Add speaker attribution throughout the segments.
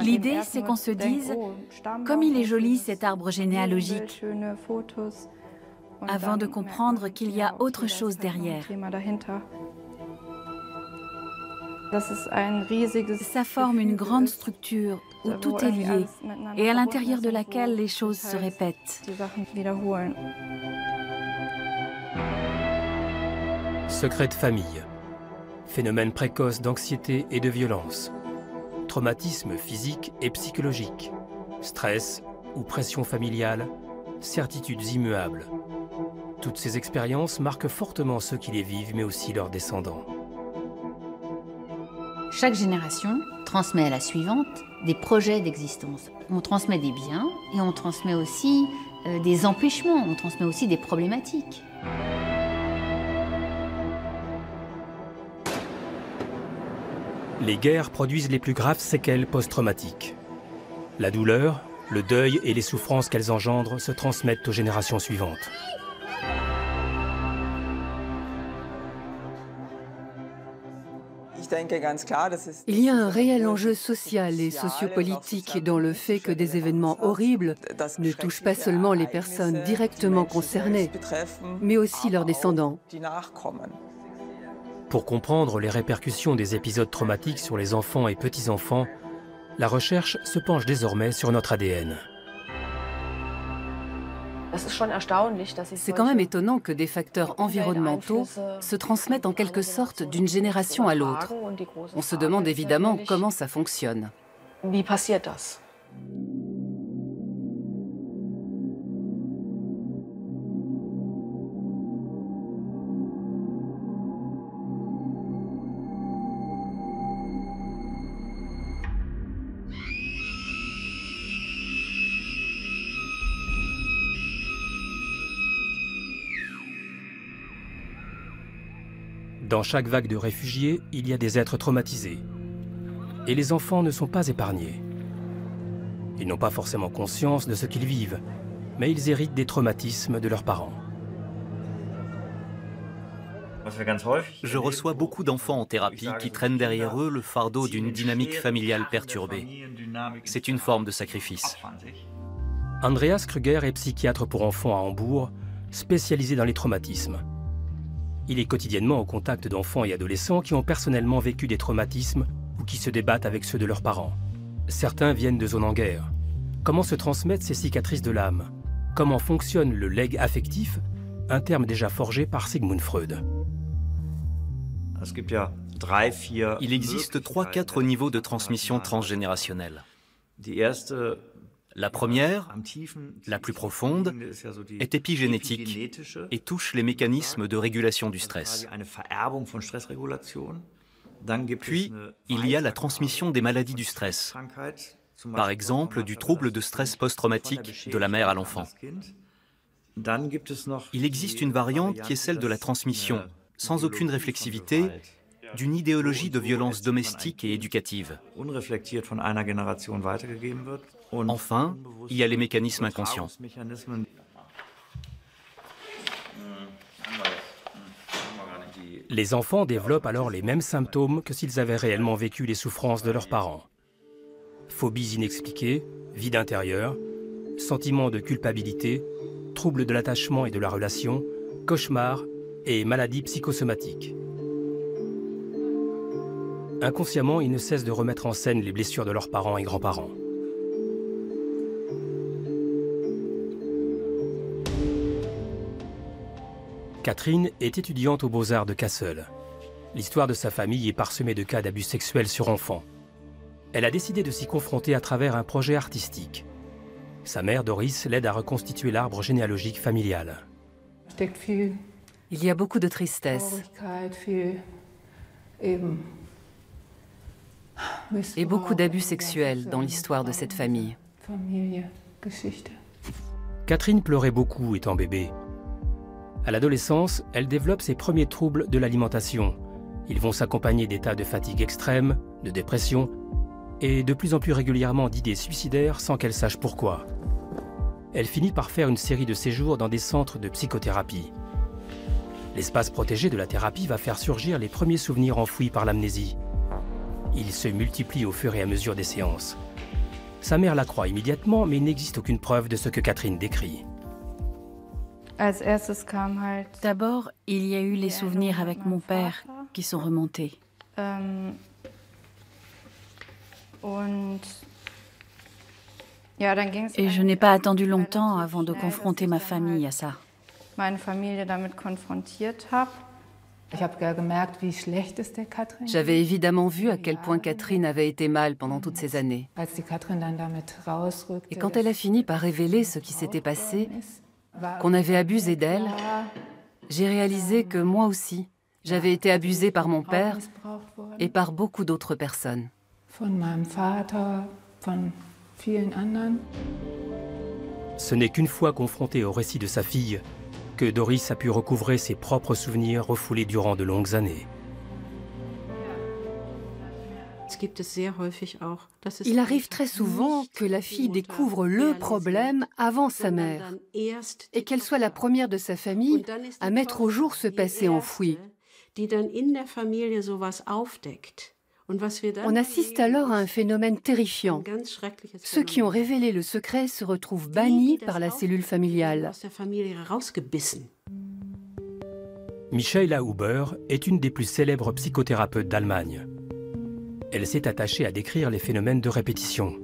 Speaker 1: L'idée, c'est qu'on se dise, comme il est joli cet arbre généalogique, avant de comprendre qu'il y a autre chose derrière. Ça forme une grande structure où tout est lié et à l'intérieur de laquelle les choses se répètent.
Speaker 2: Secret de famille. Phénomène précoce d'anxiété et de violence. Traumatisme physique et psychologique. Stress ou pression familiale. Certitudes immuables. Toutes ces expériences marquent fortement ceux qui les vivent, mais aussi leurs descendants.
Speaker 3: Chaque génération transmet à la suivante des projets d'existence. On transmet des biens et on transmet aussi des empêchements, on transmet aussi des problématiques.
Speaker 2: Les guerres produisent les plus graves séquelles post-traumatiques. La douleur, le deuil et les souffrances qu'elles engendrent se transmettent aux générations suivantes.
Speaker 4: Il y a un réel enjeu social et sociopolitique dans le fait que des événements horribles ne touchent pas seulement les personnes directement concernées, mais aussi leurs descendants.
Speaker 2: Pour comprendre les répercussions des épisodes traumatiques sur les enfants et petits-enfants, la recherche se penche désormais sur notre ADN.
Speaker 4: C'est quand même étonnant que des facteurs environnementaux se transmettent en quelque sorte d'une génération à l'autre. On se demande évidemment comment ça fonctionne.
Speaker 2: Dans chaque vague de réfugiés, il y a des êtres traumatisés. Et les enfants ne sont pas épargnés. Ils n'ont pas forcément conscience de ce qu'ils vivent, mais ils héritent des traumatismes de leurs parents.
Speaker 5: Je reçois beaucoup d'enfants en thérapie qui traînent derrière eux le fardeau d'une dynamique familiale perturbée. C'est une forme de sacrifice.
Speaker 2: Andreas Krüger est psychiatre pour enfants à Hambourg, spécialisé dans les traumatismes. Il est quotidiennement au contact d'enfants et adolescents qui ont personnellement vécu des traumatismes ou qui se débattent avec ceux de leurs parents. Certains viennent de zones en guerre. Comment se transmettent ces cicatrices de l'âme? Comment fonctionne le legs affectif, un terme déjà forgé par Sigmund Freud?
Speaker 5: Il existe 3-4 niveaux de transmission transgénérationnelle. La première, la plus profonde, est épigénétique et touche les mécanismes de régulation du stress. Puis, il y a la transmission des maladies du stress, par exemple du trouble de stress post-traumatique de la mère à l'enfant. Il existe une variante qui est celle de la transmission, sans aucune réflexivité, d'une idéologie de violence domestique et éducative. Enfin, il y a les mécanismes inconscients.
Speaker 2: Les enfants développent alors les mêmes symptômes que s'ils avaient réellement vécu les souffrances de leurs parents. Phobies inexpliquées, vide intérieur, sentiment de culpabilité, troubles de l'attachement et de la relation, cauchemars et maladies psychosomatiques. Inconsciemment, ils ne cessent de remettre en scène les blessures de leurs parents et grands-parents. Catherine est étudiante aux Beaux-Arts de Kassel. L'histoire de sa famille est parsemée de cas d'abus sexuels sur enfants. Elle a décidé de s'y confronter à travers un projet artistique. Sa mère, Doris, l'aide à reconstituer l'arbre généalogique familial.
Speaker 4: Il y a beaucoup de tristesse et beaucoup d'abus sexuels dans l'histoire de cette famille.
Speaker 2: Catherine pleurait beaucoup étant bébé. À l'adolescence, elle développe ses premiers troubles de l'alimentation. Ils vont s'accompagner d'états de fatigue extrême, de dépression et de plus en plus régulièrement d'idées suicidaires sans qu'elle sache pourquoi. Elle finit par faire une série de séjours dans des centres de psychothérapie. L'espace protégé de la thérapie va faire surgir les premiers souvenirs enfouis par l'amnésie. Ils se multiplient au fur et à mesure des séances. Sa mère la croit immédiatement, mais il n'existe aucune preuve de ce que Catherine décrit.
Speaker 1: D'abord, il y a eu les souvenirs avec mon père qui sont remontés. Et je n'ai pas attendu longtemps avant de confronter ma famille à ça.
Speaker 4: J'avais évidemment vu à quel point Catherine avait été mal pendant toutes ces années. Et quand elle a fini par révéler ce qui s'était passé, qu'on avait abusé d'elle, j'ai réalisé que moi aussi, j'avais été abusée par mon père et par beaucoup d'autres personnes.
Speaker 2: Ce n'est qu'une fois confrontée au récit de sa fille que Doris a pu recouvrer ses propres souvenirs refoulés durant de longues années.
Speaker 4: Il arrive très souvent que la fille découvre le problème avant sa mère et qu'elle soit la première de sa famille à mettre au jour ce passé enfoui. On assiste alors à un phénomène terrifiant. Ceux qui ont révélé le secret se retrouvent bannis par la cellule familiale.
Speaker 2: Michaela Huber est une des plus célèbres psychothérapeutes d'Allemagne. Elle s'est attachée à décrire les phénomènes de répétition.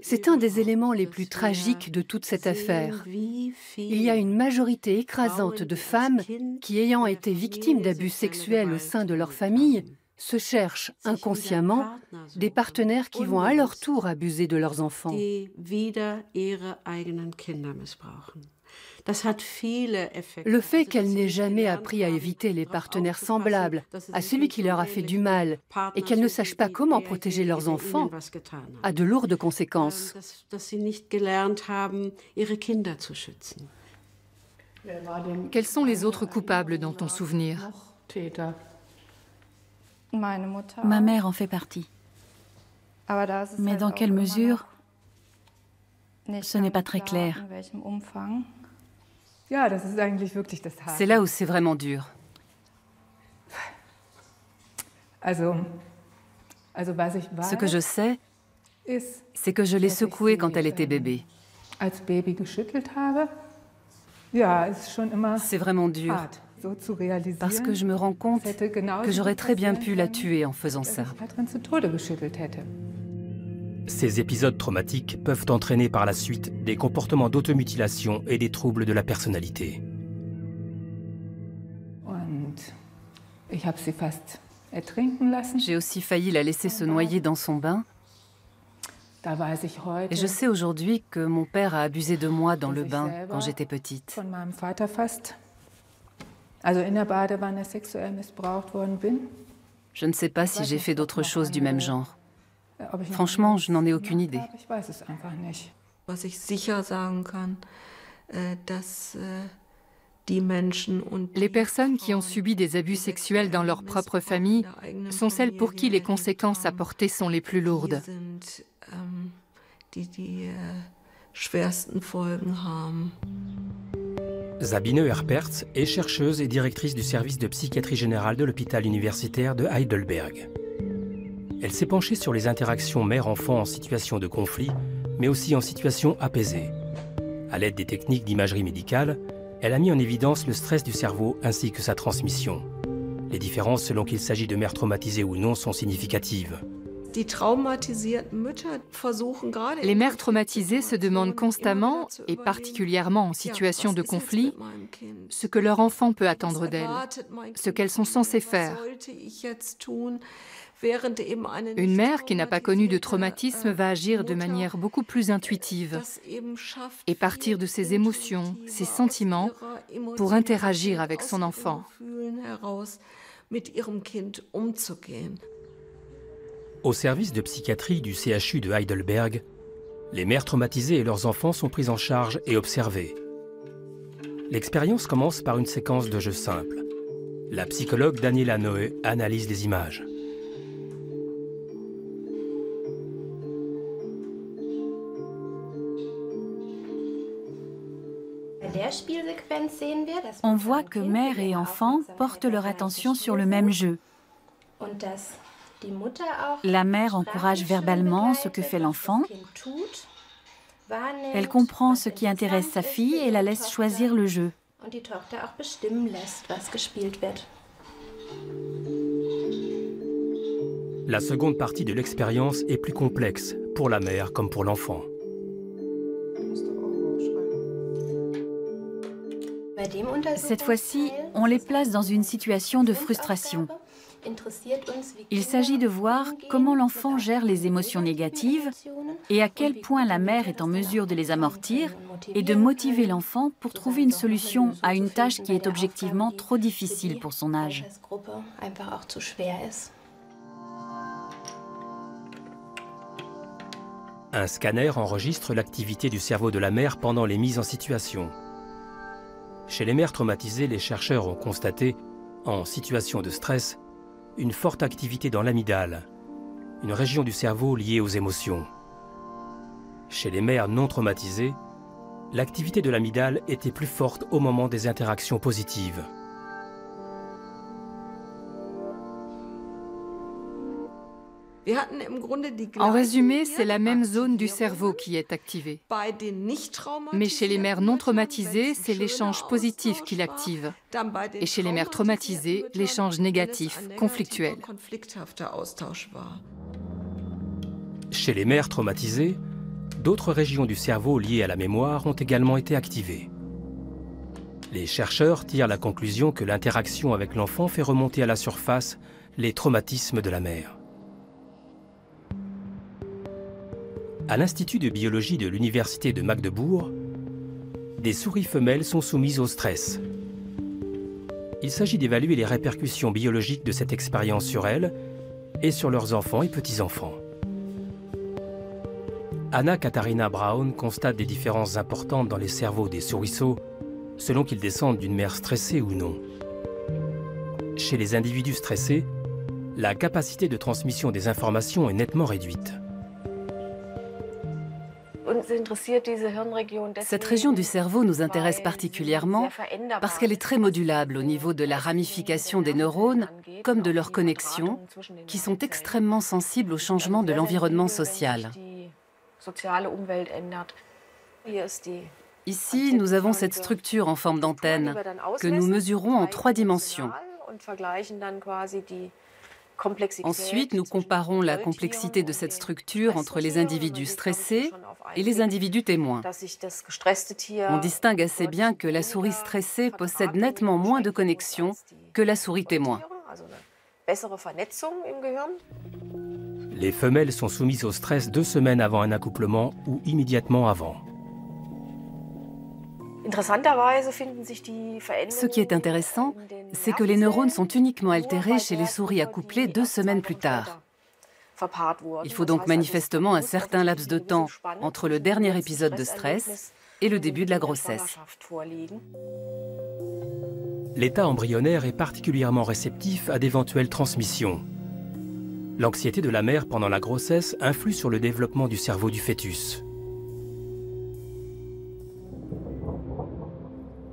Speaker 4: C'est un des éléments les plus tragiques de toute cette affaire. Il y a une majorité écrasante de femmes qui, ayant été victimes d'abus sexuels au sein de leur famille, se cherchent inconsciemment des partenaires qui vont à leur tour abuser de leurs enfants. Le fait qu'elle n'ait jamais appris à éviter les partenaires semblables à celui qui leur a fait du mal et qu'elle ne sache pas comment protéger leurs enfants a de lourdes conséquences.
Speaker 6: Quels sont les autres coupables dans ton souvenir?
Speaker 1: Ma mère en fait partie. Mais dans quelle mesure, ce n'est pas très clair.
Speaker 4: C'est là où c'est vraiment dur. Ce que je sais, c'est que je l'ai secouée quand elle était bébé. C'est vraiment dur, parce que je me rends compte que j'aurais très bien pu la tuer en faisant ça.
Speaker 2: Ces épisodes traumatiques peuvent entraîner par la suite des comportements d'automutilation et des troubles de la personnalité.
Speaker 4: J'ai aussi failli la laisser se noyer dans son bain. Et je sais aujourd'hui que mon père a abusé de moi dans le bain quand j'étais petite. Je ne sais pas si j'ai fait d'autres choses du même genre. Franchement, je n'en ai aucune idée.
Speaker 6: Les personnes qui ont subi des abus sexuels dans leur propre famille sont celles pour qui les conséquences apportées sont les plus lourdes.
Speaker 2: Sabine Herpertz est chercheuse et directrice du service de psychiatrie générale de l'hôpital universitaire de Heidelberg. Elle s'est penchée sur les interactions mère-enfant en situation de conflit, mais aussi en situation apaisée. À l'aide des techniques d'imagerie médicale, elle a mis en évidence le stress du cerveau ainsi que sa transmission. Les différences selon qu'il s'agit de mères traumatisées ou non sont significatives.
Speaker 6: Les mères traumatisées se demandent constamment, et particulièrement en situation de conflit, ce que leur enfant peut attendre d'elles, ce qu'elles sont censées faire. Une mère qui n'a pas connu de traumatisme va agir de manière beaucoup plus intuitive et partir de ses émotions, ses sentiments, pour interagir avec son enfant.
Speaker 2: Au service de psychiatrie du CHU de Heidelberg, les mères traumatisées et leurs enfants sont pris en charge et observés. L'expérience commence par une séquence de jeu simple. La psychologue Daniela Noé analyse les images.
Speaker 1: On voit que mère et enfant portent leur attention sur le même jeu. La mère encourage verbalement ce que fait l'enfant. Elle comprend ce qui intéresse sa fille et la laisse choisir le jeu.
Speaker 2: La seconde partie de l'expérience est plus complexe, pour la mère comme pour l'enfant.
Speaker 1: Cette fois-ci, on les place dans une situation de frustration. Il s'agit de voir comment l'enfant gère les émotions négatives et à quel point la mère est en mesure de les amortir et de motiver l'enfant pour trouver une solution à une tâche qui est objectivement trop difficile pour son âge.
Speaker 2: Un scanner enregistre l'activité du cerveau de la mère pendant les mises en situation. Chez les mères traumatisées, les chercheurs ont constaté, en situation de stress, une forte activité dans l'amygdale, une région du cerveau liée aux émotions. Chez les mères non traumatisées, l'activité de l'amygdale était plus forte au moment des interactions positives.
Speaker 6: En résumé, c'est la même zone du cerveau qui est activée. Mais chez les mères non traumatisées, c'est l'échange positif qui l'active. Et chez les mères traumatisées, l'échange négatif, conflictuel.
Speaker 2: Chez les mères traumatisées, d'autres régions du cerveau liées à la mémoire ont également été activées. Les chercheurs tirent la conclusion que l'interaction avec l'enfant fait remonter à la surface les traumatismes de la mère. À l'Institut de biologie de l'Université de Magdebourg, des souris femelles sont soumises au stress. Il s'agit d'évaluer les répercussions biologiques de cette expérience sur elles et sur leurs enfants et petits-enfants. Anna Katharina Braun constate des différences importantes dans les cerveaux des souriceaux selon qu'ils descendent d'une mère stressée ou non. Chez les individus stressés, la capacité de transmission des informations est nettement réduite.
Speaker 4: Cette région du cerveau nous intéresse particulièrement parce qu'elle est très modulable au niveau de la ramification des neurones comme de leurs connexions, qui sont extrêmement sensibles au changement de l'environnement social. Ici, nous avons cette structure en forme d'antenne que nous mesurons en 3 dimensions. Ensuite, nous comparons la complexité de cette structure entre les individus stressés et les individus témoins. On distingue assez bien que la souris stressée possède nettement moins de connexions que la souris témoin.
Speaker 2: Les femelles sont soumises au stress 2 semaines avant un accouplement ou immédiatement avant.
Speaker 4: Ce qui est intéressant, c'est que les neurones sont uniquement altérés chez les souris accouplées 2 semaines plus tard. Il faut donc manifestement un certain laps de temps entre le dernier épisode de stress et le début de la grossesse.
Speaker 2: L'état embryonnaire est particulièrement réceptif à d'éventuelles transmissions. L'anxiété de la mère pendant la grossesse influe sur le développement du cerveau du fœtus.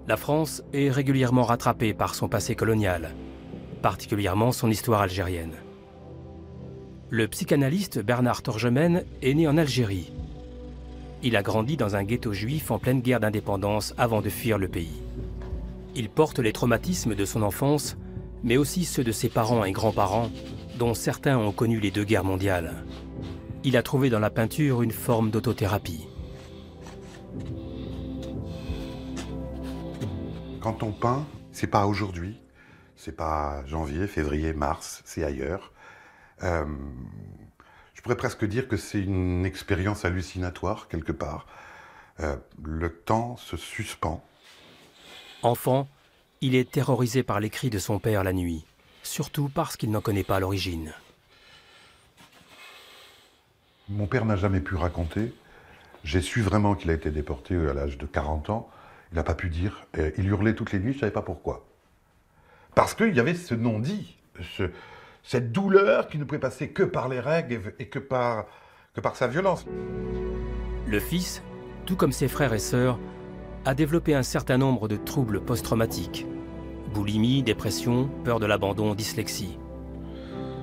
Speaker 2: La France est régulièrement rattrapée par son passé colonial, particulièrement son histoire algérienne. Le psychanalyste Bernard Torgemène est né en Algérie. Il a grandi dans un ghetto juif en pleine guerre d'indépendance avant de fuir le pays. Il porte les traumatismes de son enfance, mais aussi ceux de ses parents et grands-parents, dont certains ont connu les 2 guerres mondiales. Il a trouvé dans la peinture une forme d'autothérapie.
Speaker 7: Quand on peint, c'est pas aujourd'hui, c'est pas janvier, février, mars, c'est ailleurs. Je pourrais presque dire que c'est une expérience hallucinatoire, quelque part. Le temps se suspend.
Speaker 2: Enfant, il est terrorisé par les cris de son père la nuit, surtout parce qu'il n'en connaît pas l'origine.
Speaker 7: Mon père n'a jamais pu raconter. J'ai su vraiment qu'il a été déporté à l'âge de 40 ans. Il n'a pas pu dire. Il hurlait toutes les nuits, je ne savais pas pourquoi. Parce qu'il y avait ce non-dit, cette douleur qui ne pouvait passer que par les règles et que par sa violence.
Speaker 2: Le fils, tout comme ses frères et sœurs, a développé un certain nombre de troubles post-traumatiques. Boulimie, dépression, peur de l'abandon, dyslexie.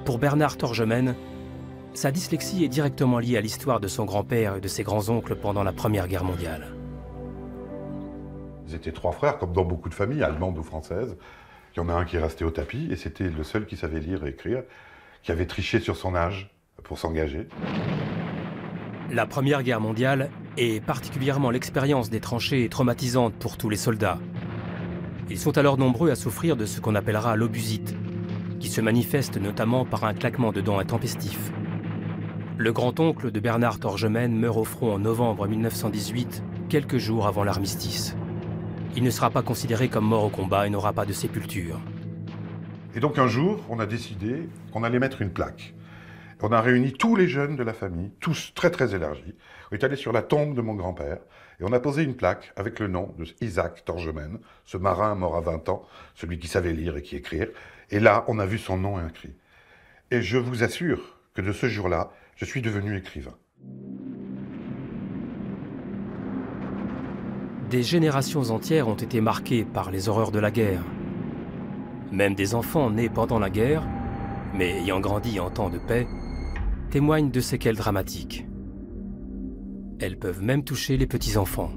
Speaker 2: Pour Bernard Torgemène, sa dyslexie est directement liée à l'histoire de son grand-père et de ses grands-oncles pendant la Première Guerre mondiale.
Speaker 7: Ils étaient 3 frères, comme dans beaucoup de familles, allemandes ou françaises. Il y en a un qui est resté au tapis, et c'était le seul qui savait lire et écrire, qui avait triché sur son âge pour s'engager.
Speaker 2: La Première Guerre mondiale, et particulièrement l'expérience des tranchées, est traumatisante pour tous les soldats. Ils sont alors nombreux à souffrir de ce qu'on appellera l'obusite, qui se manifeste notamment par un claquement de dents intempestif. Le grand-oncle de Bernard Torgemène meurt au front en novembre 1918, quelques jours avant l'armistice. Il ne sera pas considéré comme mort au combat et n'aura pas de sépulture.
Speaker 7: Et donc un jour, on a décidé qu'on allait mettre une plaque. On a réuni tous les jeunes de la famille, tous très très élargis. On est allé sur la tombe de mon grand-père et on a posé une plaque avec le nom de Isaac Torgemène, ce marin mort à 20 ans, celui qui savait lire et qui écrire. Et là, on a vu son nom inscrit. Et je vous assure que de ce jour-là, je suis devenu écrivain.
Speaker 2: Des générations entières ont été marquées par les horreurs de la guerre. Même des enfants nés pendant la guerre, mais ayant grandi en temps de paix, témoignent de séquelles dramatiques. Elles peuvent même toucher les petits-enfants.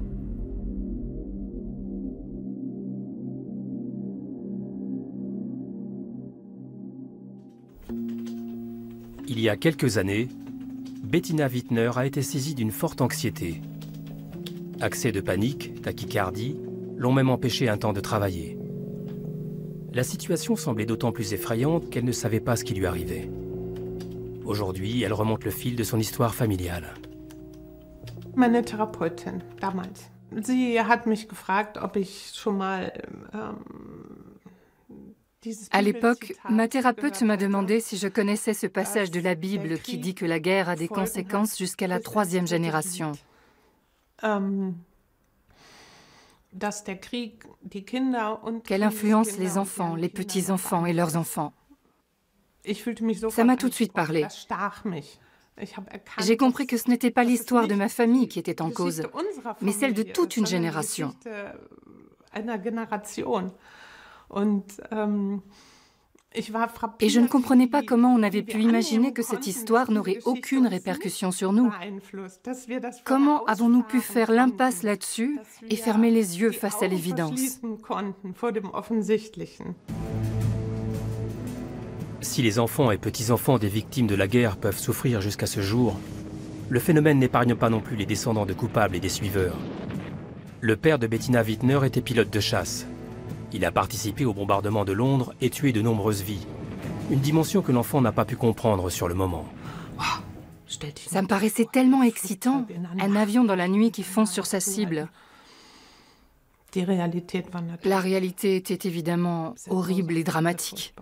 Speaker 2: Il y a quelques années, Bettina Wittner a été saisie d'une forte anxiété. Accès de panique, tachycardie, l'ont même empêché un temps de travailler. La situation semblait d'autant plus effrayante qu'elle ne savait pas ce qui lui arrivait. Aujourd'hui, elle remonte le fil de son histoire familiale.
Speaker 8: Meine Therapeutin damals. Sie hat mich gefragt, ob ich schon mal
Speaker 6: À l'époque, ma thérapeute m'a demandé si je connaissais ce passage de la Bible qui dit que la guerre a des conséquences jusqu'à la 3e génération. Qu'elle influence les enfants, les petits-enfants et leurs enfants. Ça m'a tout de suite parlé. J'ai compris que ce n'était pas l'histoire de ma famille qui était en cause, mais celle de toute une génération. Et je ne comprenais pas comment on avait pu imaginer que cette histoire n'aurait aucune répercussion sur nous. Comment avons-nous pu faire l'impasse là-dessus et fermer les yeux face à l'évidence?
Speaker 2: Si les enfants et petits-enfants des victimes de la guerre peuvent souffrir jusqu'à ce jour, le phénomène n'épargne pas non plus les descendants de coupables et des suiveurs. Le père de Bettina Wittner était pilote de chasse. Il a participé au bombardement de Londres et tué de nombreuses vies. Une dimension que l'enfant n'a pas pu comprendre sur le moment.
Speaker 6: Ça me paraissait tellement excitant, un avion dans la nuit qui fonce sur sa cible. La réalité était évidemment horrible et dramatique.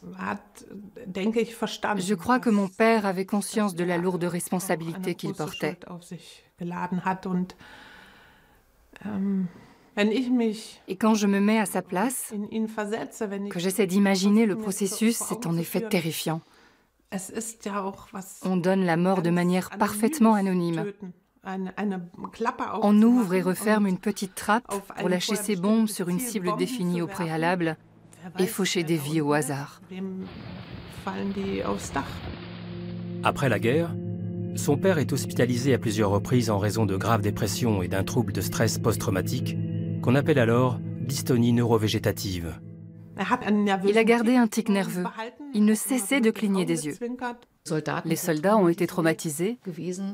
Speaker 6: Je crois que mon père avait conscience de la lourde responsabilité qu'il portait. Et quand je me mets à sa place, que j'essaie d'imaginer le processus, c'est en effet terrifiant. On donne la mort de manière parfauchement anonyme. On ouvre et referme une petite trappe pour lâcher ses bombes sur une cible définie au préalable et faucher des vies au hasard.
Speaker 2: Après la guerre, son père est hospitalisé à plusieurs reprises en raison de graves dépressions et d'un trouble de stress post-traumatique qu'on appelle alors dystonie neurovégétative.
Speaker 6: Il a gardé un tic nerveux. Il ne cessait de cligner des yeux.
Speaker 4: Les soldats ont été traumatisés,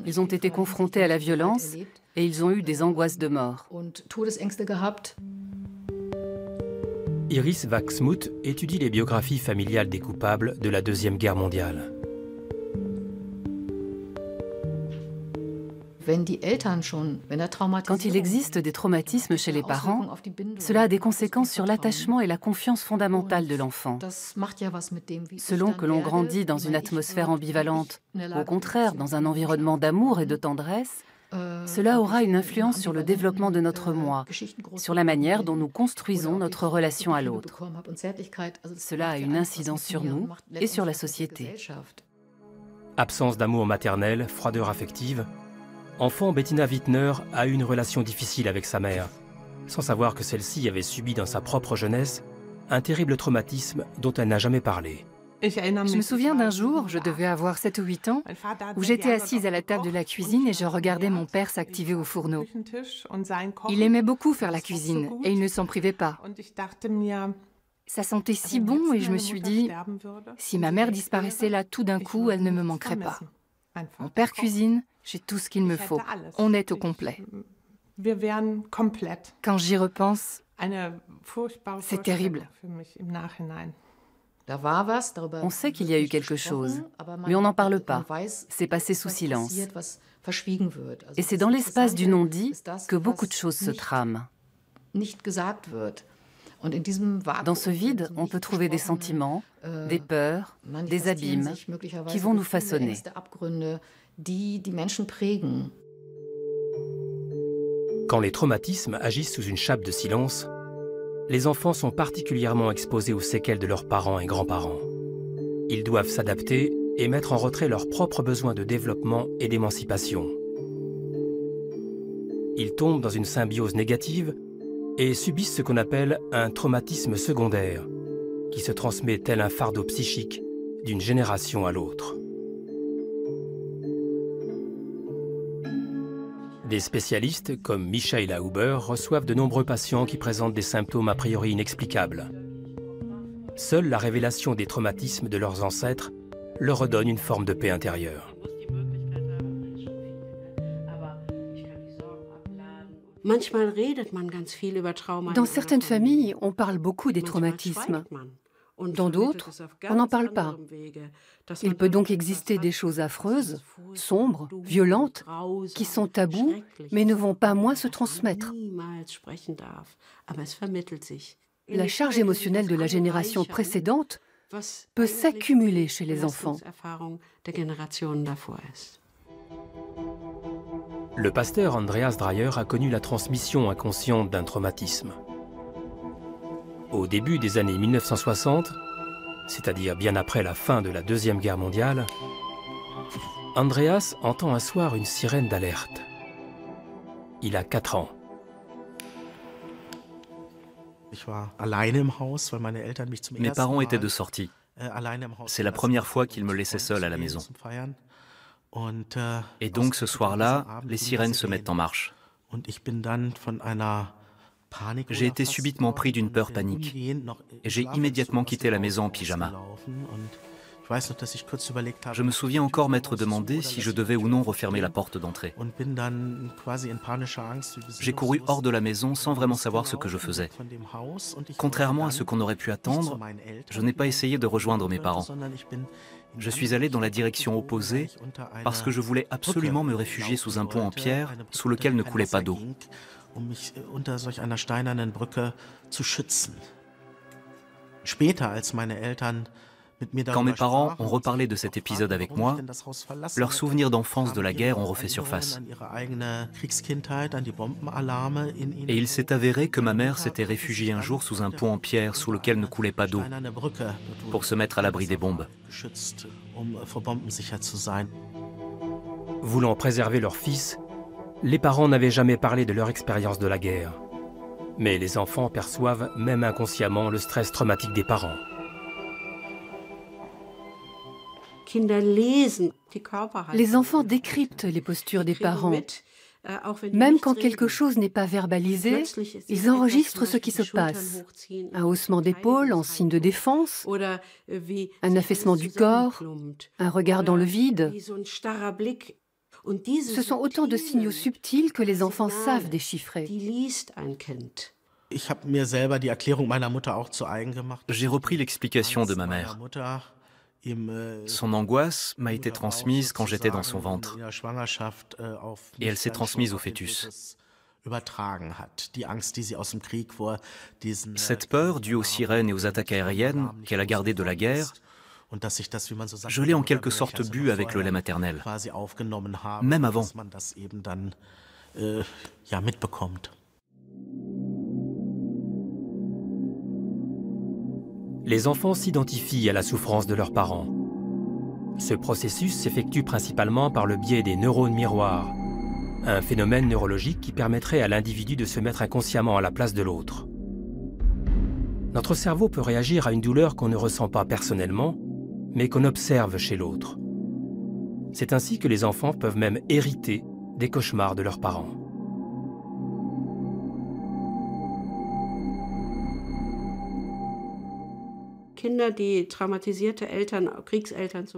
Speaker 4: ils ont été confrontés à la violence et ils ont eu des angoisses de mort.
Speaker 2: Iris Wachsmuth étudie les biographies familiales des coupables de la Deuxième Guerre mondiale.
Speaker 4: Quand il existe des traumatismes chez les parents, cela a des conséquences sur l'attachement et la confiance fondamentale de l'enfant. Selon que l'on grandit dans une atmosphère ambivalente, au contraire dans un environnement d'amour et de tendresse, cela aura une influence sur le développement de notre moi, sur la manière dont nous construisons notre relation à l'autre. Cela a une incidence sur nous et sur la société.
Speaker 2: Absence d'amour maternel, froideur affective, Enfant, Bettina Wittner a eu une relation difficile avec sa mère, sans savoir que celle-ci avait subi dans sa propre jeunesse un terrible traumatisme dont elle n'a jamais parlé.
Speaker 6: Je me souviens d'un jour, je devais avoir 7 ou 8 ans, où j'étais assise à la table de la cuisine et je regardais mon père s'activer au fourneau. Il aimait beaucoup faire la cuisine et il ne s'en privait pas. Ça sentait si bon et je me suis dit, si ma mère disparaissait là tout d'un coup, elle ne me manquerait pas. Mon père cuisine, j'ai tout ce qu'il me faut. On est au complet. Quand j'y repense, c'est terrible.
Speaker 9: On sait qu'il y a eu quelque chose, mais on n'en parle pas. C'est passé sous silence. Et c'est dans l'espace du non-dit que beaucoup de choses se trament. Dans ce vide, on peut trouver des sentiments, des peurs, des abîmes qui vont nous façonner.
Speaker 2: Quand les traumatismes agissent sous une chape de silence, les enfants sont particulièrement exposés aux séquelles de leurs parents et grands-parents. Ils doivent s'adapter et mettre en retrait leurs propres besoins de développement et d'émancipation. Ils tombent dans une symbiose négative et subissent ce qu'on appelle un traumatisme secondaire, qui se transmet tel un fardeau psychique d'une génération à l'autre. Des spécialistes, comme Michaela Huber, reçoivent de nombreux patients qui présentent des symptômes a priori inexplicables. Seule la révélation des traumatismes de leurs ancêtres leur redonne une forme de paix intérieure.
Speaker 4: Dans certaines familles, on parle beaucoup des traumatismes. Dans d'autres, on n'en parle pas. Il peut donc exister des choses affreuses, sombres, violentes, qui sont tabous, mais ne vont pas moins se transmettre. La charge émotionnelle de la génération précédente peut s'accumuler chez les enfants.
Speaker 2: Le pasteur Andreas Dreyer a connu la transmission inconsciente d'un traumatisme. Au début des années 1960, c'est-à-dire bien après la fin de la Deuxième Guerre mondiale, Andreas entend un soir une sirène d'alerte. Il a 4 ans.
Speaker 5: Mes parents étaient de sortie. C'est la première fois qu'ils me laissaient seul à la maison. Et donc ce soir-là, les sirènes se mettent en marche. J'ai été subitement pris d'une peur panique et j'ai immédiatement quitté la maison en pyjama. Je me souviens encore m'être demandé si je devais ou non refermer la porte d'entrée. J'ai couru hors de la maison sans vraiment savoir ce que je faisais. Contrairement à ce qu'on aurait pu attendre, je n'ai pas essayé de rejoindre mes parents. Je suis allé dans la direction opposée parce que je voulais absolument me réfugier sous un pont en pierre sous lequel ne coulait pas d'eau. Quand mes parents ont reparlé de cet épisode avec moi, leurs souvenirs d'enfance de la guerre ont refait surface. Et il s'est avéré que ma mère s'était réfugiée un jour sous un pont en pierre sous lequel ne coulait pas d'eau, pour se mettre à l'abri des bombes.
Speaker 2: Voulant préserver leur fils, les parents n'avaient jamais parlé de leur expérience de la guerre. Mais les enfants perçoivent, même inconsciemment, le stress traumatique des parents.
Speaker 4: Les enfants décryptent les postures des parents. Même quand quelque chose n'est pas verbalisé, ils enregistrent ce qui se passe. Un haussement d'épaule en signe de défense, un affaissement du corps, un regard dans le vide. Ce sont autant de signaux subtils que les enfants savent déchiffrer.
Speaker 5: J'ai repris l'explication de ma mère. Son angoisse m'a été transmise quand j'étais dans son ventre. Et elle s'est transmise au fœtus. Cette peur, due aux sirènes et aux attaques aériennes qu'elle a gardées de la guerre, je l'ai en quelque sorte bu avec le lait maternel, même avant.
Speaker 2: Les enfants s'identifient à la souffrance de leurs parents. Ce processus s'effectue principalement par le biais des neurones miroirs, un phénomène neurologique qui permettrait à l'individu de se mettre inconsciemment à la place de l'autre. Notre cerveau peut réagir à une douleur qu'on ne ressent pas personnellement, mais qu'on observe chez l'autre. C'est ainsi que les enfants peuvent même hériter des cauchemars de leurs parents.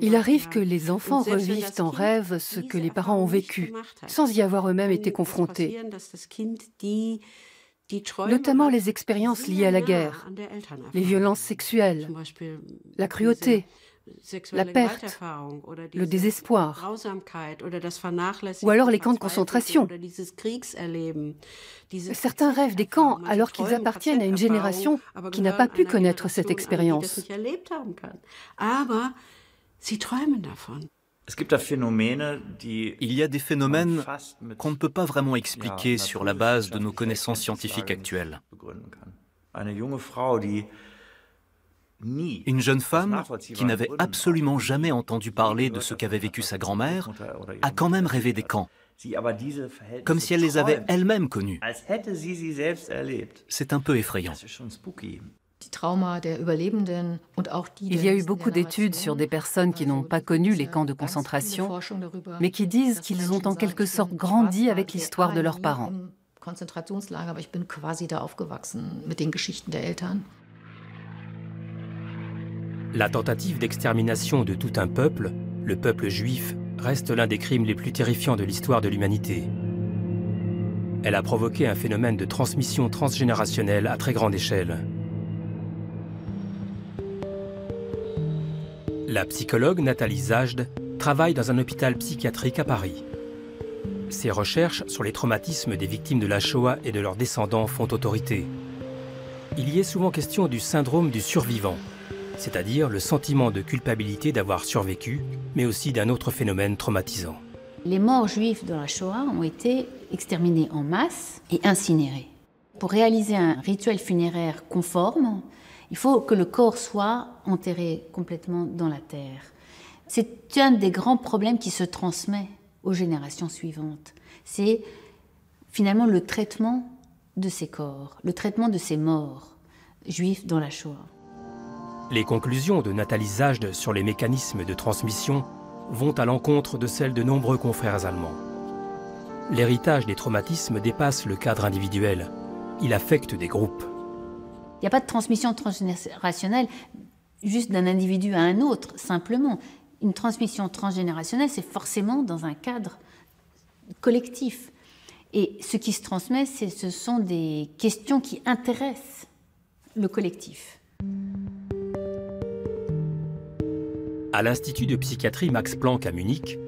Speaker 4: Il arrive que les enfants revivent en rêve ce que les parents ont vécu, sans y avoir eux-mêmes été confrontés, notamment les expériences liées à la guerre, les violences sexuelles, la cruauté, la perte, le désespoir, ou alors les camps de concentration. Certains rêvent des camps alors qu'ils appartiennent à une génération qui n'a pas pu connaître cette expérience.
Speaker 5: Il y a des phénomènes qu'on ne peut pas vraiment expliquer sur la base de nos connaissances scientifiques actuelles. Une jeune femme qui n'avait absolument jamais entendu parler de ce qu'avait vécu sa grand-mère a quand même rêvé des camps, comme si elle les avait elle-même connus. C'est un peu effrayant.
Speaker 9: Il y a eu beaucoup d'études sur des personnes qui n'ont pas connu les camps de concentration, mais qui disent qu'ils ont en quelque sorte grandi avec l'histoire de leurs parents.
Speaker 2: La tentative d'extermination de tout un peuple, le peuple juif, reste l'un des crimes les plus terrifiants de l'histoire de l'humanité. Elle a provoqué un phénomène de transmission transgénérationnelle à très grande échelle. La psychologue Nathalie Zajde travaille dans un hôpital psychiatrique à Paris. Ses recherches sur les traumatismes des victimes de la Shoah et de leurs descendants font autorité. Il y est souvent question du syndrome du survivant, c'est-à-dire le sentiment de culpabilité d'avoir survécu, mais aussi d'un autre phénomène traumatisant.
Speaker 3: Les morts juifs de la Shoah ont été exterminés en masse et incinérés. Pour réaliser un rituel funéraire conforme, il faut que le corps soit enterré complètement dans la terre. C'est un des grands problèmes qui se transmet aux générations suivantes. C'est finalement le traitement de ces corps, le traitement de ces morts juifs dans la Shoah.
Speaker 2: Les conclusions de Nathalie Zajde sur les mécanismes de transmission vont à l'encontre de celles de nombreux confrères allemands. L'héritage des traumatismes dépasse le cadre individuel. Il affecte des groupes.
Speaker 3: Il n'y a pas de transmission transgénérationnelle juste d'un individu à un autre, simplement. Une transmission transgénérationnelle, c'est forcément dans un cadre collectif. Et ce qui se transmet, ce sont des questions qui intéressent le collectif.
Speaker 2: À l'Institut de psychiatrie Max Planck à Munich,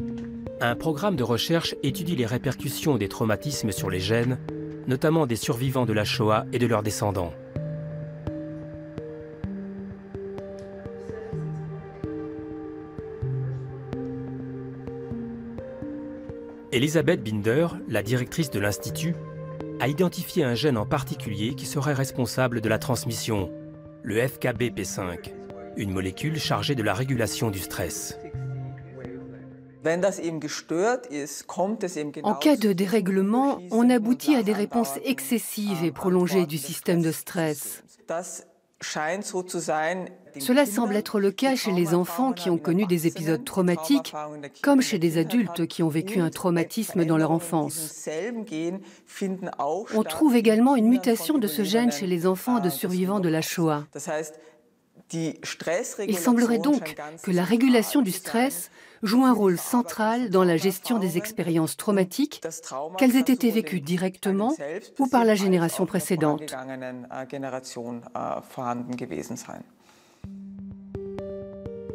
Speaker 2: un programme de recherche étudie les répercussions des traumatismes sur les gènes, notamment des survivants de la Shoah et de leurs descendants. Elisabeth Binder, la directrice de l'Institut, a identifié un gène en particulier qui serait responsable de la transmission, le FKBP5. Une molécule chargée de la régulation du stress.
Speaker 4: En cas de dérèglement, on aboutit à des réponses excessives et prolongées du système de stress. Cela semble être le cas chez les enfants qui ont connu des épisodes traumatiques, comme chez des adultes qui ont vécu un traumatisme dans leur enfance. On trouve également une mutation de ce gène chez les enfants de survivants de la Shoah. Il semblerait donc que la régulation du stress joue un rôle central dans la gestion des expériences traumatiques, qu'elles aient été vécues directement ou par la génération précédente.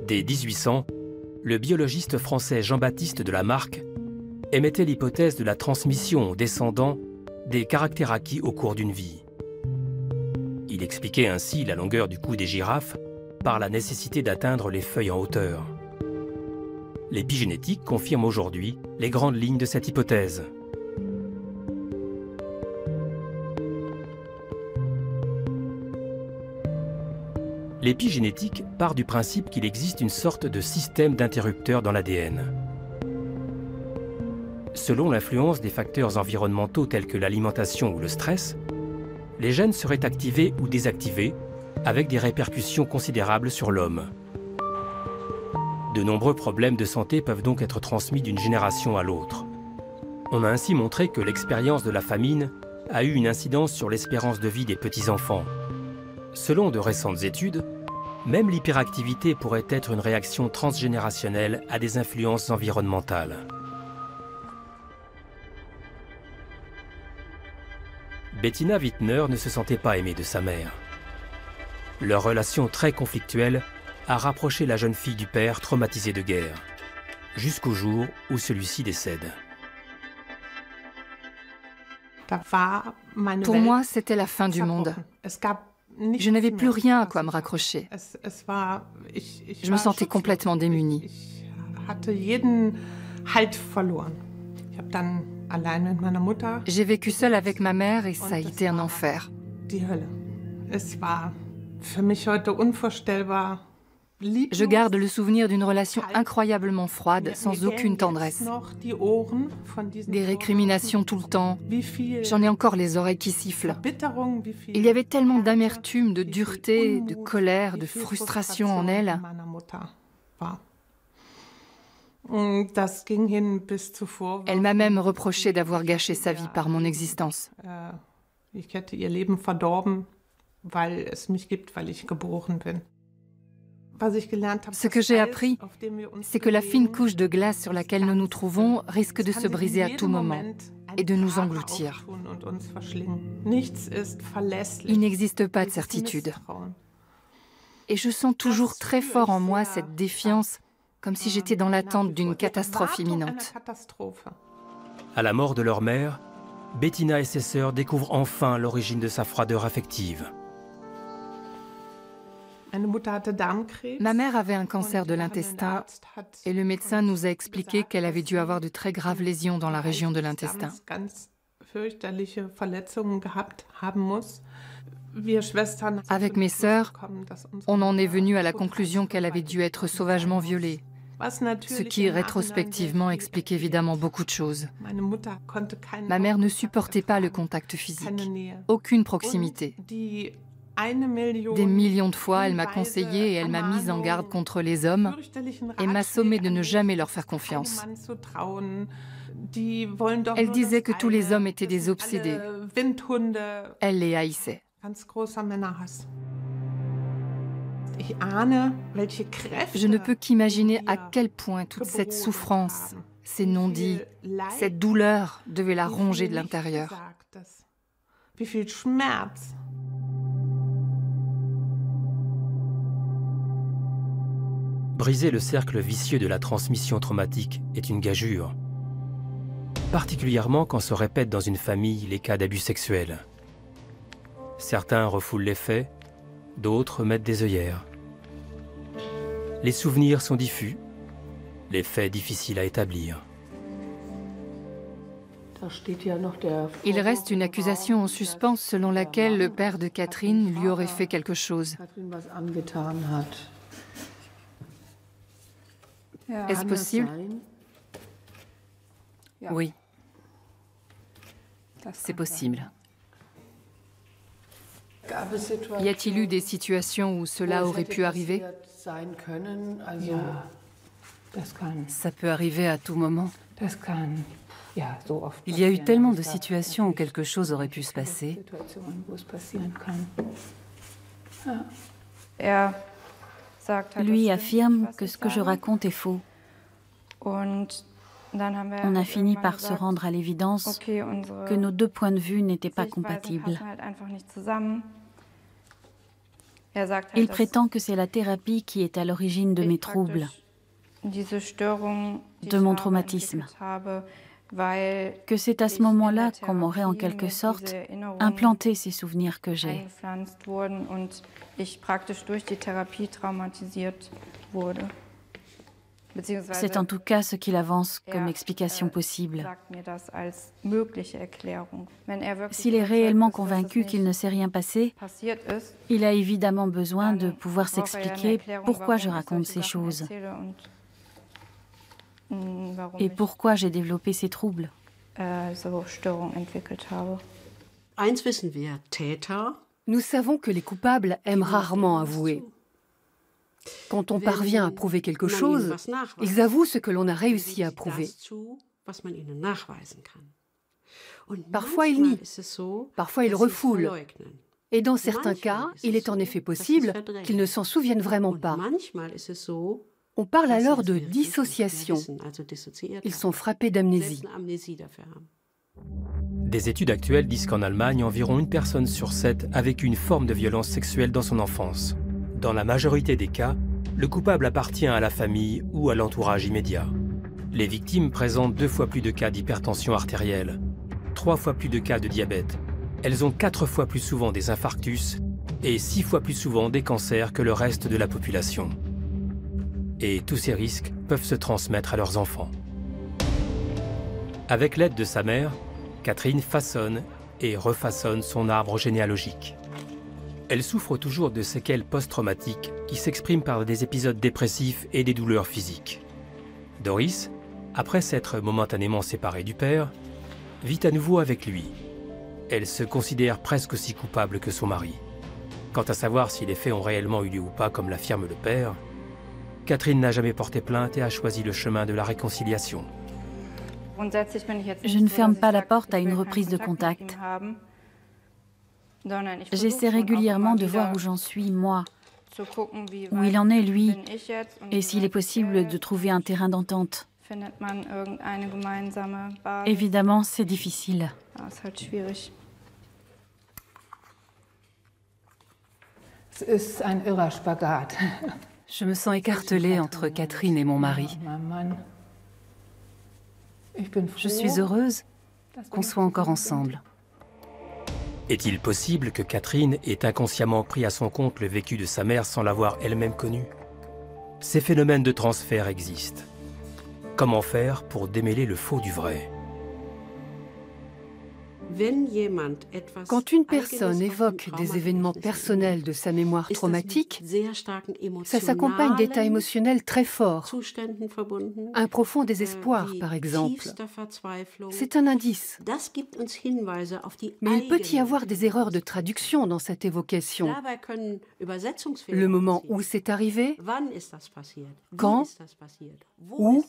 Speaker 2: Dès 1800, le biologiste français Jean-Baptiste de Lamarck émettait l'hypothèse de la transmission aux descendants des caractères acquis au cours d'une vie. Il expliquait ainsi la longueur du cou des girafes par la nécessité d'atteindre les feuilles en hauteur. L'épigénétique confirme aujourd'hui les grandes lignes de cette hypothèse. L'épigénétique part du principe qu'il existe une sorte de système d'interrupteurs dans l'ADN. Selon l'influence des facteurs environnementaux tels que l'alimentation ou le stress, les gènes seraient activés ou désactivés avec des répercussions considérables sur l'homme. De nombreux problèmes de santé peuvent donc être transmis d'une génération à l'autre. On a ainsi montré que l'expérience de la famine a eu une incidence sur l'espérance de vie des petits-enfants. Selon de récentes études, même l'hyperactivité pourrait être une réaction transgénérationnelle à des influences environnementales. Bettina Wittner ne se sentait pas aimée de sa mère. Leur relation très conflictuelle a rapproché la jeune fille du père traumatisé de guerre, jusqu'au jour où celui-ci décède.
Speaker 6: Pour moi, c'était la fin du monde. Je n'avais plus rien à quoi me raccrocher. Je me sentais complètement démunie. J'ai vécu seule avec ma mère et ça a été un enfer. Je garde le souvenir d'une relation incroyablement froide, sans aucune tendresse. Des récriminations tout le temps. J'en ai encore les oreilles qui sifflent. Il y avait tellement d'amertume, de dureté, de colère, de frustration en elle. Elle m'a même reproché d'avoir gâché sa vie par mon existence. Ce que j'ai appris, c'est que la fine couche de glace sur laquelle nous nous trouvons risque de se briser à tout moment et de nous engloutir. Il n'existe pas de certitude. Et je sens toujours très fort en moi cette défiance, comme si j'étais dans l'attente d'une catastrophe imminente.
Speaker 2: À la mort de leur mère, Bettina et ses sœurs découvrent enfin l'origine de sa froideur affective.
Speaker 6: Ma mère avait un cancer de l'intestin et le médecin nous a expliqué qu'elle avait dû avoir de très graves lésions dans la région de l'intestin. Avec mes sœurs, on en est venu à la conclusion qu'elle avait dû être sauvagement violée, ce qui rétrospectivement explique évidemment beaucoup de choses. Ma mère ne supportait pas le contact physique, aucune proximité. Des millions de fois, elle m'a conseillé et elle m'a mise en garde contre les hommes et m'a sommé de ne jamais leur faire confiance. Elle disait que tous les hommes étaient des obsédés. Elle les haïssait. Je ne peux qu'imaginer à quel point toute cette souffrance, ces non-dits, cette douleur devait la ronger de l'intérieur.
Speaker 2: Briser le cercle vicieux de la transmission traumatique est une gageure, particulièrement quand se répètent dans une famille les cas d'abus sexuels. Certains refoulent les faits, d'autres mettent des œillères. Les souvenirs sont diffus, les faits difficiles à établir.
Speaker 6: Il reste une accusation en suspens selon laquelle le père de Catherine lui aurait fait quelque chose. Est-ce possible?
Speaker 9: Oui. C'est possible.
Speaker 6: Y a-t-il eu des situations où cela aurait pu arriver?
Speaker 9: Ça peut arriver à tout moment. Il y a eu tellement de situations où quelque chose aurait pu se passer.
Speaker 1: Lui affirme que ce que je raconte est faux. On a fini par se rendre à l'évidence que nos deux points de vue n'étaient pas compatibles. Il prétend que c'est la thérapie qui est à l'origine de mes troubles, de mon traumatisme, que c'est à ce moment-là qu'on m'aurait en quelque sorte implanté ces souvenirs que j'ai. C'est en tout cas ce qu'il avance comme explication possible. S'il est réellement convaincu qu'il ne s'est rien passé, il a évidemment besoin de pouvoir s'expliquer pourquoi je raconte ces choses. et pourquoi j'ai développé ces troubles.
Speaker 4: Nous savons que les coupables aiment rarement avouer. Quand on parvient à prouver quelque chose, ils avouent ce que l'on a réussi à prouver. Parfois ils nient, parfois ils refoulent. Et dans certains cas, il est en effet possible qu'ils ne s'en souviennent vraiment pas. On parle alors de dissociation. Ils sont frappés d'amnésie.
Speaker 2: Des études actuelles disent qu'en Allemagne, environ 1 personne sur 7 a vécu une forme de violence sexuelle dans son enfance. Dans la majorité des cas, le coupable appartient à la famille ou à l'entourage immédiat. Les victimes présentent 2 fois plus de cas d'hypertension artérielle, 3 fois plus de cas de diabète. Elles ont 4 fois plus souvent des infarctus et 6 fois plus souvent des cancers que le reste de la population. Et tous ces risques peuvent se transmettre à leurs enfants. Avec l'aide de sa mère, Catherine façonne et refaçonne son arbre généalogique. Elle souffre toujours de séquelles post-traumatiques qui s'expriment par des épisodes dépressifs et des douleurs physiques. Doris, après s'être momentanément séparée du père, vit à nouveau avec lui. Elle se considère presque aussi coupable que son mari. Quant à savoir si les faits ont réellement eu lieu ou pas, comme l'affirme le père, Catherine n'a jamais porté plainte et a choisi le chemin de la réconciliation.
Speaker 1: Je ne ferme pas la porte à une reprise de contact. J'essaie régulièrement de voir où j'en suis, moi, où il en est, lui, et s'il est possible de trouver un terrain d'entente. Évidemment, c'est difficile.
Speaker 9: Je me sens écartelée entre Catherine et mon mari. Je suis heureuse qu'on soit encore ensemble.
Speaker 2: Est-il possible que Catherine ait inconsciemment pris à son compte le vécu de sa mère sans l'avoir elle-même connu? Ces phénomènes de transfert existent. Comment faire pour démêler le faux du vrai?
Speaker 4: Quand une personne évoque des événements personnels de sa mémoire traumatique, ça s'accompagne d'états émotionnels très forts. Un profond désespoir, par exemple. C'est un indice. Mais il peut y avoir des erreurs de traduction dans cette évocation. Le moment où c'est arrivé, quand, où.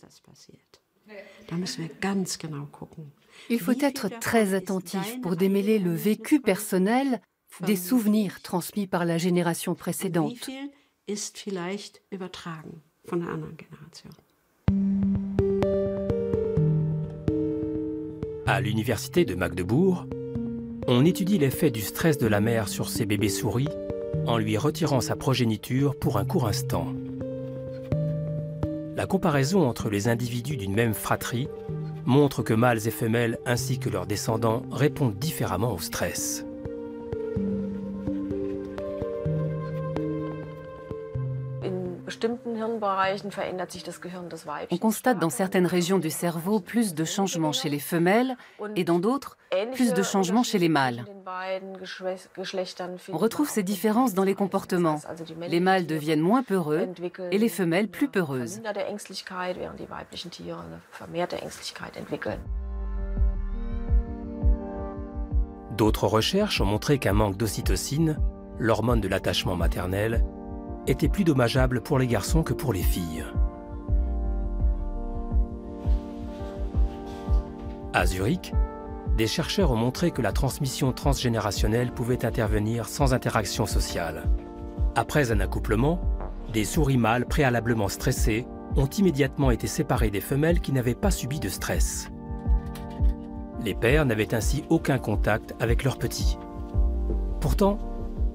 Speaker 4: Il faut être très attentif pour démêler le vécu personnel des souvenirs transmis par la génération précédente.
Speaker 2: À l'université de Magdebourg, on étudie l'effet du stress de la mère sur ses bébés souris en lui retirant sa progéniture pour un court instant. La comparaison entre les individus d'une même fratrie montre que mâles et femelles ainsi que leurs descendants répondent différemment au stress.
Speaker 9: On constate dans certaines régions du cerveau plus de changements chez les femelles et dans d'autres, plus de changements chez les mâles. On retrouve ces différences dans les comportements. Les mâles deviennent moins peureux et les femelles plus peureuses.
Speaker 2: D'autres recherches ont montré qu'un manque d'ocytocine, l'hormone de l'attachement maternel, était plus dommageable pour les garçons que pour les filles. À Zurich, des chercheurs ont montré que la transmission transgénérationnelle pouvait intervenir sans interaction sociale. Après un accouplement, des souris mâles préalablement stressées ont immédiatement été séparées des femelles qui n'avaient pas subi de stress. Les pères n'avaient ainsi aucun contact avec leurs petits. Pourtant,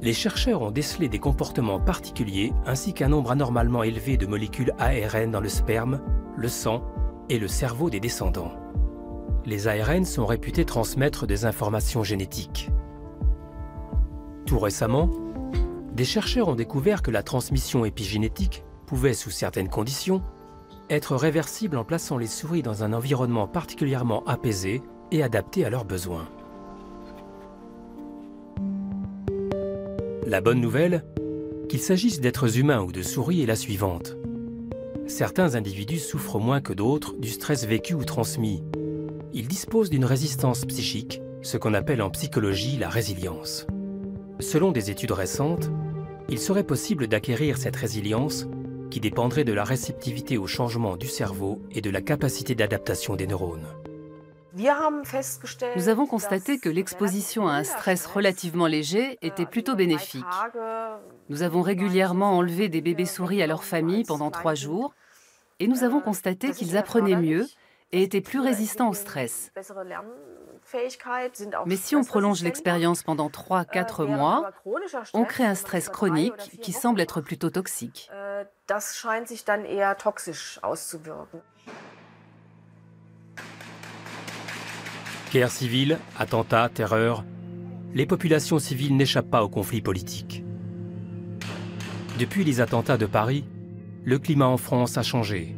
Speaker 2: les chercheurs ont décelé des comportements particuliers ainsi qu'un nombre anormalement élevé de molécules ARN dans le sperme, le sang et le cerveau des descendants. Les ARN sont réputés transmettre des informations génétiques. Tout récemment, des chercheurs ont découvert que la transmission épigénétique pouvait, sous certaines conditions, être réversible en plaçant les souris dans un environnement particulièrement apaisé et adapté à leurs besoins. La bonne nouvelle, qu'il s'agisse d'êtres humains ou de souris, est la suivante. Certains individus souffrent moins que d'autres du stress vécu ou transmis. Ils disposent d'une résistance psychique, ce qu'on appelle en psychologie la résilience. Selon des études récentes, il serait possible d'acquérir cette résilience qui dépendrait de la réceptivité au changement du cerveau et de la capacité d'adaptation des neurones.
Speaker 9: Nous avons constaté que l'exposition à un stress relativement léger était plutôt bénéfique. Nous avons régulièrement enlevé des bébés souris à leur famille pendant 3 jours et nous avons constaté qu'ils apprenaient mieux et étaient plus résistants au stress. Mais si on prolonge l'expérience pendant 3-4 mois, on crée un stress chronique qui semble être plutôt toxique.
Speaker 2: Guerre civile, attentats, terreur, les populations civiles n'échappent pas aux conflits politiques. Depuis les attentats de Paris, le climat en France a changé.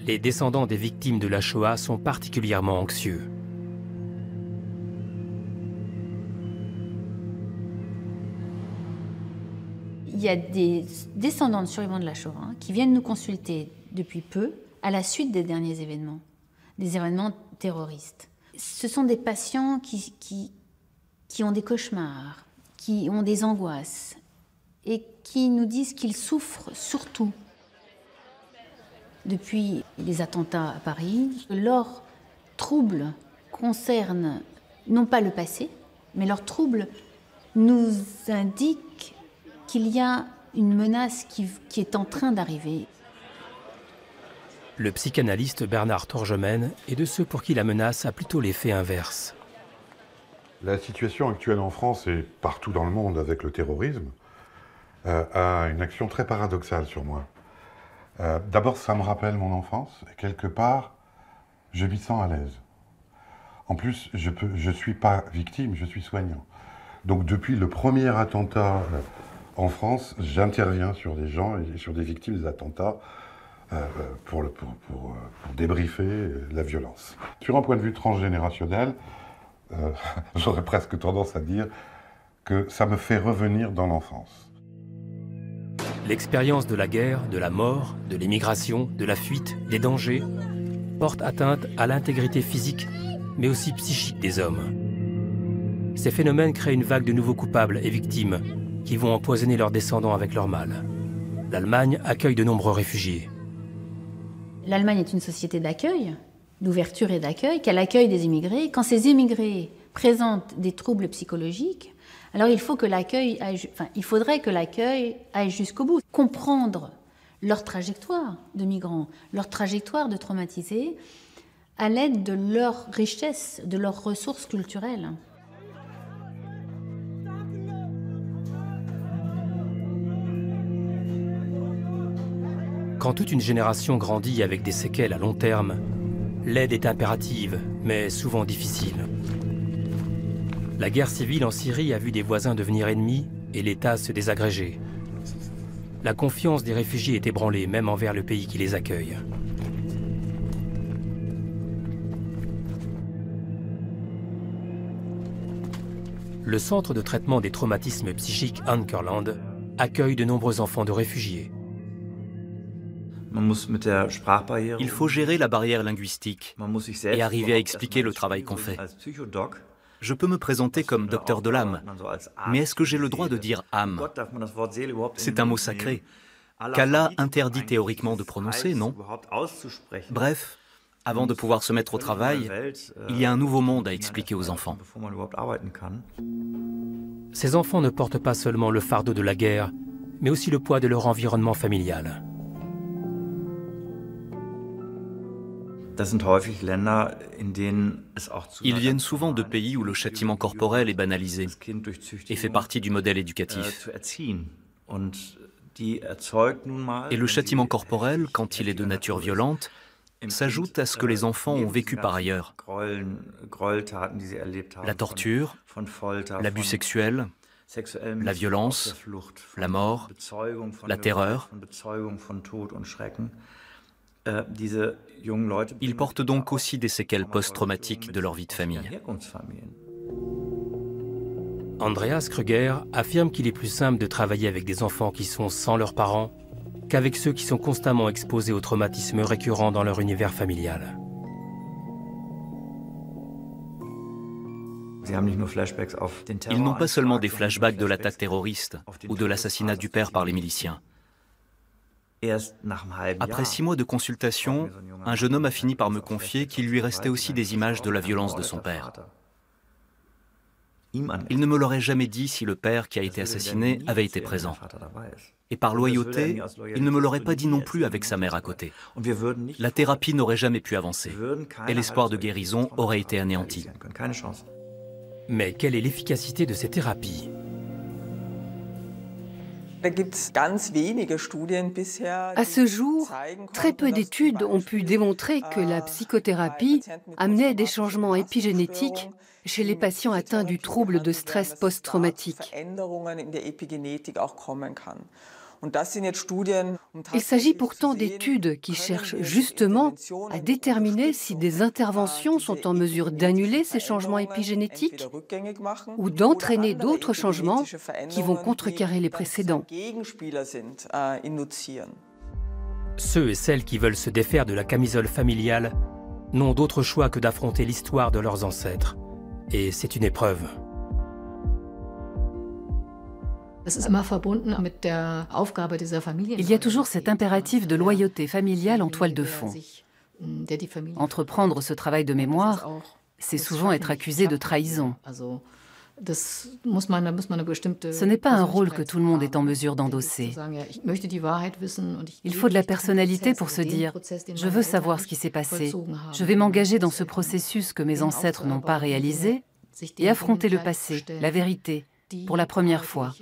Speaker 2: Les descendants des victimes de la Shoah sont particulièrement anxieux.
Speaker 3: Il y a des descendants de survivants de la Shoah qui viennent nous consulter depuis peu à la suite des derniers événements, des événements terroristes. Ce sont des patients qui ont des cauchemars, qui ont des angoisses et qui nous disent qu'ils souffrent surtout depuis les attentats à Paris. Leurs troubles concernent non pas le passé, mais leurs troubles nous indiquent qu'il y a une menace qui est en train d'arriver.
Speaker 2: Le psychanalyste Bernard Torgemène est de ceux pour qui la menace a plutôt l'effet inverse.
Speaker 7: La situation actuelle en France et partout dans le monde avec le terrorisme a une action très paradoxale sur moi. D'abord, ça me rappelle mon enfance et quelque part, je m'y sens à l'aise. En plus, je ne suis pas victime, je suis soignant. Donc depuis le premier attentat en France, j'interviens sur des gens et sur des victimes des attentats pour débriefer la violence. Sur un point de vue transgénérationnel, j'aurais presque tendance à dire que ça me fait revenir dans l'enfance.
Speaker 2: L'expérience de la guerre, de la mort, de l'émigration, de la fuite, des dangers, porte atteinte à l'intégrité physique, mais aussi psychique des hommes. Ces phénomènes créent une vague de nouveaux coupables et victimes qui vont empoisonner leurs descendants avec leur mal. L'Allemagne accueille de nombreux réfugiés.
Speaker 3: L'Allemagne est une société d'accueil, d'ouverture et d'accueil, qu'elle accueille des immigrés. Quand ces immigrés présentent des troubles psychologiques, alors il faudrait que l'accueil aille jusqu'au bout. Comprendre leur trajectoire de migrants, leur trajectoire de traumatisés, à l'aide de leur richesse, de leurs ressources culturelles.
Speaker 2: Quand toute une génération grandit avec des séquelles à long terme, l'aide est impérative, mais souvent difficile. La guerre civile en Syrie a vu des voisins devenir ennemis et l'État se désagréger. La confiance des réfugiés est ébranlée, même envers le pays qui les accueille. Le centre de traitement des traumatismes psychiques Ankerland accueille de nombreux enfants de réfugiés.
Speaker 5: Il faut gérer la barrière linguistique et arriver à expliquer le travail qu'on fait. Je peux me présenter comme docteur de l'âme, mais est-ce que j'ai le droit de dire âme? C'est un mot sacré, qu'Allah interdit théoriquement de prononcer, non? Bref, avant de pouvoir se mettre au travail, il y a un nouveau monde à expliquer aux enfants.
Speaker 2: Ces enfants ne portent pas seulement le fardeau de la guerre, mais aussi le poids de leur environnement familial.
Speaker 5: Ils viennent souvent de pays où le châtiment corporel est banalisé et fait partie du modèle éducatif. Et le châtiment corporel, quand il est de nature violente, s'ajoute à ce que les enfants ont vécu par ailleurs. La torture, l'abus sexuel, la violence, la mort, la terreur. Ils portent donc aussi des séquelles post-traumatiques de leur vie de famille.
Speaker 2: Andreas Krüger affirme qu'il est plus simple de travailler avec des enfants qui sont sans leurs parents qu'avec ceux qui sont constamment exposés aux traumatismes récurrents dans leur univers familial.
Speaker 5: Ils n'ont pas seulement des flashbacks de l'attaque terroriste ou de l'assassinat du père par les miliciens. Après 6 mois de consultation, un jeune homme a fini par me confier qu'il lui restait aussi des images de la violence de son père. Il ne me l'aurait jamais dit si le père qui a été assassiné avait été présent. Et par loyauté, il ne me l'aurait pas dit non plus avec sa mère à côté. La thérapie n'aurait jamais pu avancer et l'espoir de guérison aurait été anéanti.
Speaker 2: Mais quelle est l'efficacité de ces thérapies ?
Speaker 4: À ce jour, très peu d'études ont pu démontrer que la psychothérapie amenait des changements épigénétiques chez les patients atteints du trouble de stress post-traumatique. Il s'agit pourtant d'études qui cherchent justement à déterminer si des interventions sont en mesure d'annuler ces changements épigénétiques ou d'entraîner d'autres changements qui vont contrecarrer les précédents.
Speaker 2: Ceux et celles qui veulent se défaire de la camisole familiale n'ont d'autre choix que d'affronter l'histoire de leurs ancêtres. Et c'est une épreuve.
Speaker 9: Il y a toujours cet impératif de loyauté familiale en toile de fond. Entreprendre ce travail de mémoire, c'est souvent être accusé de trahison. Ce n'est pas un rôle que tout le monde est en mesure d'endosser. Il faut de la personnalité pour se dire « je veux savoir ce qui s'est passé, je vais m'engager dans ce processus que mes ancêtres n'ont pas réalisé et affronter le passé, la vérité, pour la première fois ».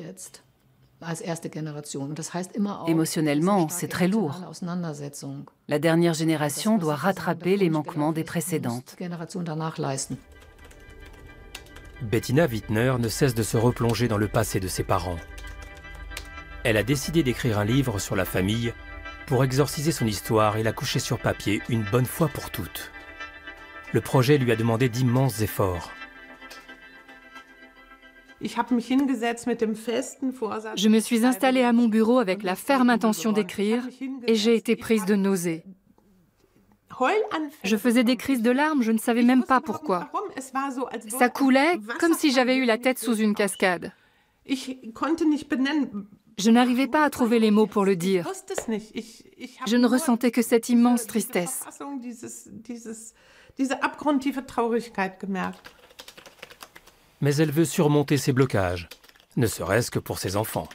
Speaker 9: Émotionnellement, c'est très lourd. La dernière génération doit rattraper les manquements des précédentes.
Speaker 2: Bettina Wittner ne cesse de se replonger dans le passé de ses parents. Elle a décidé d'écrire un livre sur la famille pour exorciser son histoire et la coucher sur papier une bonne fois pour toutes. Le projet lui a demandé d'immenses efforts.
Speaker 6: Je me suis installée à mon bureau avec la ferme intention d'écrire et j'ai été prise de nausées. Je faisais des crises de larmes, je ne savais même pas pourquoi. Ça coulait comme si j'avais eu la tête sous une cascade. Je n'arrivais pas à trouver les mots pour le dire. Je ne ressentais que cette immense tristesse.
Speaker 2: Mais elle veut surmonter ses blocages, ne serait-ce que pour ses enfants.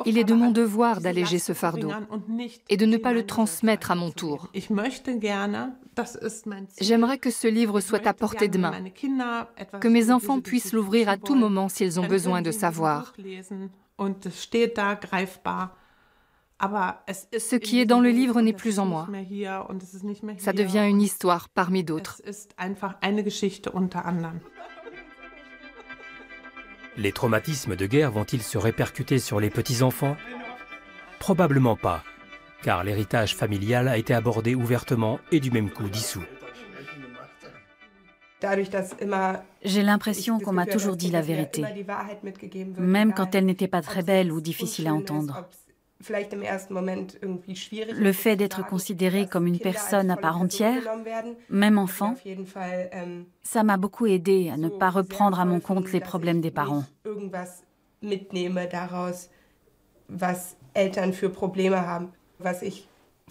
Speaker 6: Il est de mon devoir d'alléger ce fardeau et de ne pas le transmettre à mon tour. J'aimerais que ce livre soit à portée de main, que mes enfants puissent l'ouvrir à tout moment s'ils ont besoin de savoir. Ce qui est dans le livre n'est plus en moi. Ça devient une histoire parmi d'autres.
Speaker 2: Les traumatismes de guerre vont-ils se répercuter sur les petits-enfants? Probablement pas, car l'héritage familial a été abordé ouvertement et du même coup dissous.
Speaker 1: J'ai l'impression qu'on m'a toujours dit la vérité, même quand elle n'était pas très belle ou difficile à entendre. Le fait d'être considéré comme une personne à part entière, même enfant, ça m'a beaucoup aidé à ne pas reprendre à mon compte les problèmes des parents.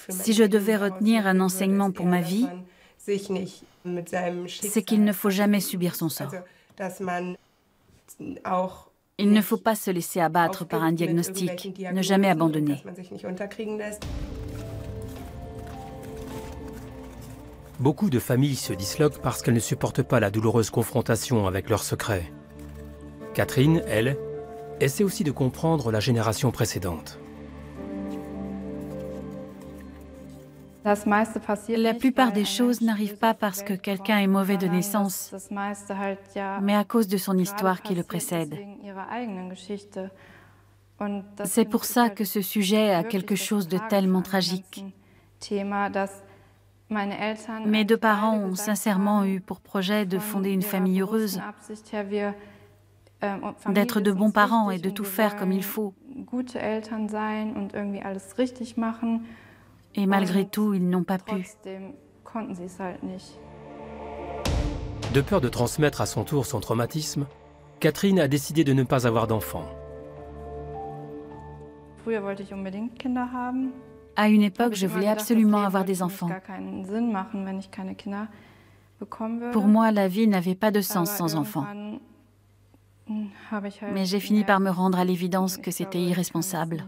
Speaker 1: Si je devais retenir un enseignement pour ma vie, c'est qu'il ne faut jamais subir son sort. Il ne faut pas se laisser abattre par un diagnostic, ne jamais abandonner.
Speaker 2: Beaucoup de familles se disloquent parce qu'elles ne supportent pas la douloureuse confrontation avec leurs secrets. Catherine, elle, essaie aussi de comprendre la génération précédente.
Speaker 1: La plupart des choses n'arrivent pas parce que quelqu'un est mauvais de naissance, mais à cause de son histoire qui le précède. C'est pour ça que ce sujet a quelque chose de tellement tragique. Mes deux parents ont sincèrement eu pour projet de fonder une famille heureuse. d'être de bons parents et de tout faire comme il faut. Et malgré tout, ils n'ont pas pu.
Speaker 2: De peur de transmettre à son tour son traumatisme, Catherine a décidé de ne pas avoir d'enfants.
Speaker 1: À une époque, je voulais absolument avoir des enfants. Pour moi, la vie n'avait pas de sens sans enfants. Mais j'ai fini par me rendre à l'évidence que c'était irresponsable.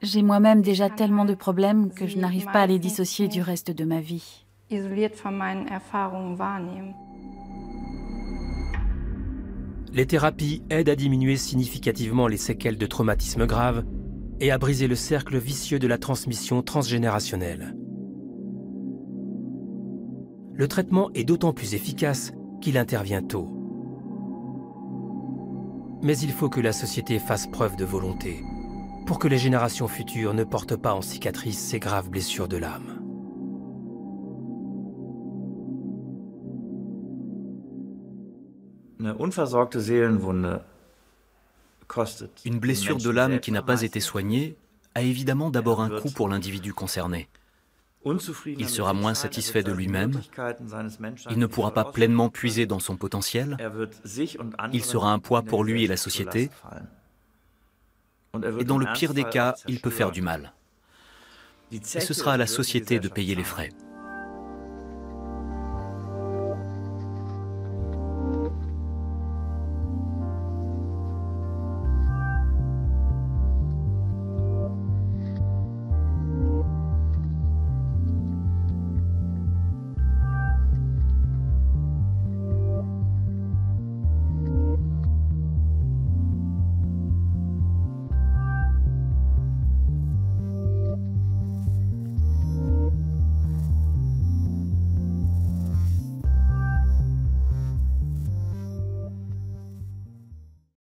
Speaker 1: J'ai moi-même déjà tellement de problèmes que je n'arrive pas à les dissocier du reste de ma vie.
Speaker 2: Les thérapies aident à diminuer significativement les séquelles de traumatisme grave et à briser le cercle vicieux de la transmission transgénérationnelle. Le traitement est d'autant plus efficace qu'il intervient tôt. Mais il faut que la société fasse preuve de volonté pour que les générations futures ne portent pas en cicatrice ces graves blessures de l'âme.
Speaker 5: Une blessure de l'âme qui n'a pas été soignée a évidemment d'abord un coût pour l'individu concerné. Il sera moins satisfait de lui-même, il ne pourra pas pleinement puiser dans son potentiel, il sera un poids pour lui et la société, et dans le pire des cas, il peut faire du mal. Et ce sera à la société de payer les frais.